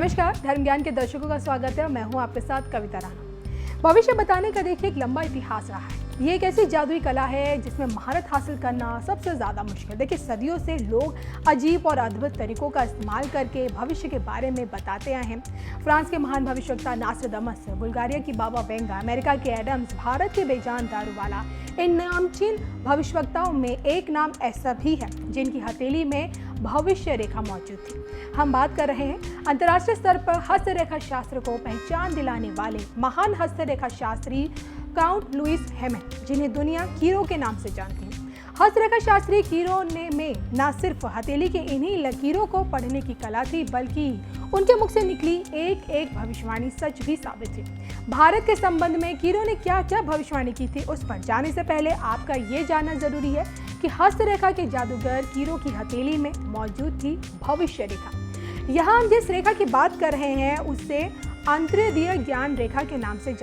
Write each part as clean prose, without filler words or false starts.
नमस्कार, धर्म ज्ञान के दर्शकों का स्वागत है। मैं हूं आपके साथ कविता राणा। भविष्य बताने का देखिए एक लंबा इतिहास रहा है। ये एक ऐसी जादुई कला है जिसमें महारत हासिल करना सबसे ज्यादा मुश्किल। देखिए सदियों से लोग अजीब और अद्भुत तरीकों का इस्तेमाल करके भविष्य के बारे में बताते आए हैं। फ्रांस के महान भविष्यवक्ता नास्ट्राडामस, बुल्गारिया की बाबा वेंगा, अमेरिका के एडम्स, भारत के बेजान दारूवाला, इन नामचीन भविष्यवक्ताओं में एक नाम ऐसा भी है जिनकी हथेली में भविष्य रेखा मौजूद थी। हम बात कर रहे हैं अंतर्राष्ट्रीय स्तर पर हस्तरेखा शास्त्र को पहचान दिलाने वाले महान हस्तरेखा शास्त्री काउंट लुइस हेमन, जिन्हें दुनिया कीरो के नाम से जानती है। हस्तरेखा शास्त्री कीरो ने में न सिर्फ हथेली के इन्हीं लकीरों को पढ़ने की कला थी, बल्कि उनके मुख से निकली एक एक भविष्यवाणी सच भी साबित थी। भारत के संबंध में कीरो ने क्या क्या भविष्यवाणी की थी, उस पर जाने से पहले आपका ये जानना जरूरी है कि हस्तरेखा के जादूगर कीरो की हथेली में मौजूद थी भविष्य रेखा। यहाँ हम जिस रेखा की बात कर रहे हैं उसे अंतर्दीय ज्ञान रेखा के नाम से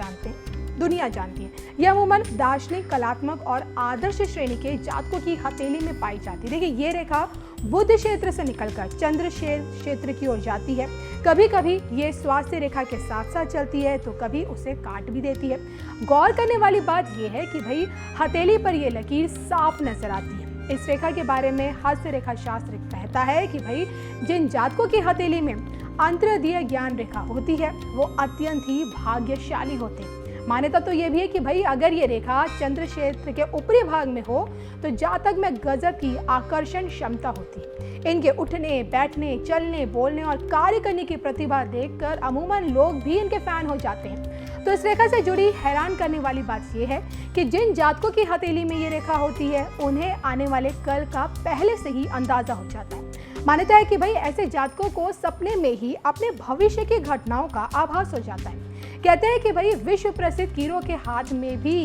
दुनिया जानती है। यह अमूमन दार्शनिक, कलात्मक और आदर्श श्रेणी के जातकों की हथेली में पाई जाती है। देखिए ये रेखा बुध क्षेत्र से निकलकर चंद्र क्षेत्र की ओर जाती है। कभी कभी ये स्वास्थ्य रेखा के साथ साथ चलती है तो कभी उसे काट भी देती है। गौर करने वाली बात यह है कि भाई हथेली पर यह लकीर साफ नजर आती है। इस रेखा के बारे में हस्त रेखा शास्त्र कहता है कि भाई जिन जातकों की हथेली में अंतर्दीय ज्ञान रेखा होती है वो अत्यंत ही भाग्यशाली होते हैं। मान्यता तो यह भी है कि भाई अगर ये रेखा चंद्र क्षेत्र के ऊपरी भाग में हो तो जातक में गजब की आकर्षण क्षमता होती है। इनके उठने, बैठने, चलने, बोलने और कार्य करने की प्रतिभा देखकर अमूमन लोग भी इनके फैन हो जाते हैं। तो इस रेखा से जुड़ी हैरान करने वाली बात यह है कि जिन जातकों की हथेली में ये रेखा होती है उन्हें आने वाले कल का पहले से ही अंदाजा हो जाता है। मान्यता है कि भाई ऐसे जातकों को सपने में ही अपने भविष्य की घटनाओं का आभास हो जाता है। कहते हैं कि भाई विश्व प्रसिद्ध कीरो के हाथ में भी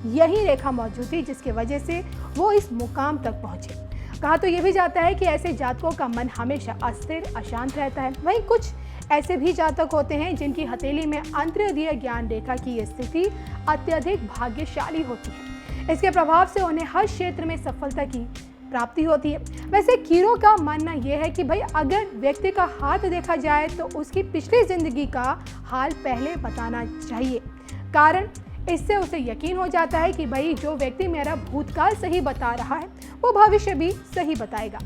यही रेखा मौजूद थी, जिसकी वजह से वो इस मुकाम तक पहुंचे। कहा तो ये भी जाता है कि ऐसे जातकों का मन हमेशा अस्थिर, अशांत रहता है। वहीं कुछ ऐसे भी जातक होते हैं जिनकी हथेली में अंतर्दीय ज्ञान रेखा की स्थिति अत्यधिक भाग्यशाली होती है। इसके प्रभाव से उन्हें हर क्षेत्र में सफलता की प्राप्ति होती है। वैसे कीरो का मानना यह है कि भाई अगर व्यक्ति का हाथ देखा जाए तो उसकी पिछली जिंदगी का हाल पहले बताना चाहिए, कारण इससे उसे यकीन हो जाता है कि भाई जो व्यक्ति मेरा भूतकाल सही बता रहा है वो भविष्य भी सही बताएगा।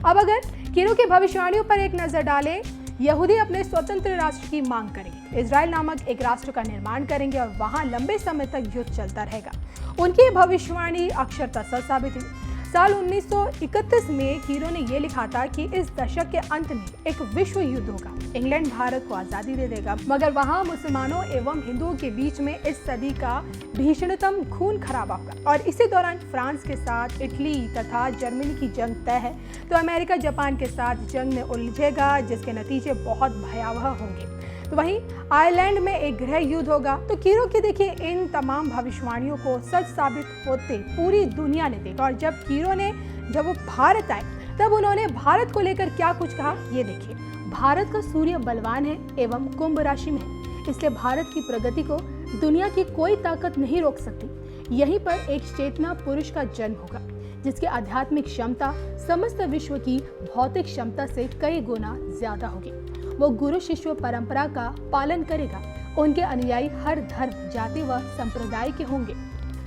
अब अगर कीरो की भविष्यवाणियों पर एक नजर डालें, यहूदी अपने स्वतंत्र राष्ट्र की मांग करेंगे, इजराइल नामक एक राष्ट्र का निर्माण करेंगे और वहां लंबे समय तक युद्ध चलता रहेगा। उनकी भविष्यवाणी अक्षरशः सच साबित हुई। साल 1931 में कीरो ने यह लिखा था कि इस दशक के अंत में एक विश्व युद्ध होगा, इंग्लैंड भारत को आजादी दे देगा, मगर वहां मुसलमानों एवं हिंदुओं के बीच में इस सदी का भीषणतम खून खराबा होगा और इसी दौरान फ्रांस के साथ इटली तथा जर्मनी की जंग तय है तो अमेरिका जापान के साथ जंग में उलझेगा, जिसके नतीजे बहुत भयावह होंगे। तो वहीं आयरलैंड में एक गृह युद्ध होगा। तो कीरो की देखिए इन तमाम भविष्यवाणियों को सच साबित होते पूरी दुनिया ने देखा और जब वो भारत आए तब उन्होंने भारत को लेकर क्या कुछ कहा ये देखिए। भारत का सूर्य बलवान है एवं कुंभ राशि में है, इसलिए भारत की प्रगति को दुनिया की कोई ताकत नहीं रोक सकती। यहीं पर एक चेतना पुरुष का जन्म होगा जिसकी आध्यात्मिक क्षमता समस्त विश्व की भौतिक क्षमता से कई गुना ज्यादा होगी। वो गुरु शिष्य परंपरा का पालन करेगा। उनके अनुयायी हर धर्म, जाति व संप्रदाय के होंगे।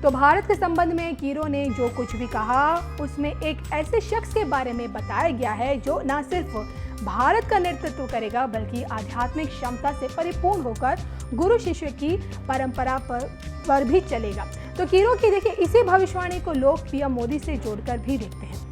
तो भारत के संबंध में कीरो ने जो कुछ भी कहा उसमें एक ऐसे शख्स के बारे में बताया गया है जो न सिर्फ भारत का नेतृत्व करेगा बल्कि आध्यात्मिक क्षमता से परिपूर्ण होकर गुरु शिष्य की परंपरा पर भी चलेगा। तो कीरो की देखिए इसी भविष्यवाणी को लोग पीएम मोदी से जोड़कर भी देखते हैं।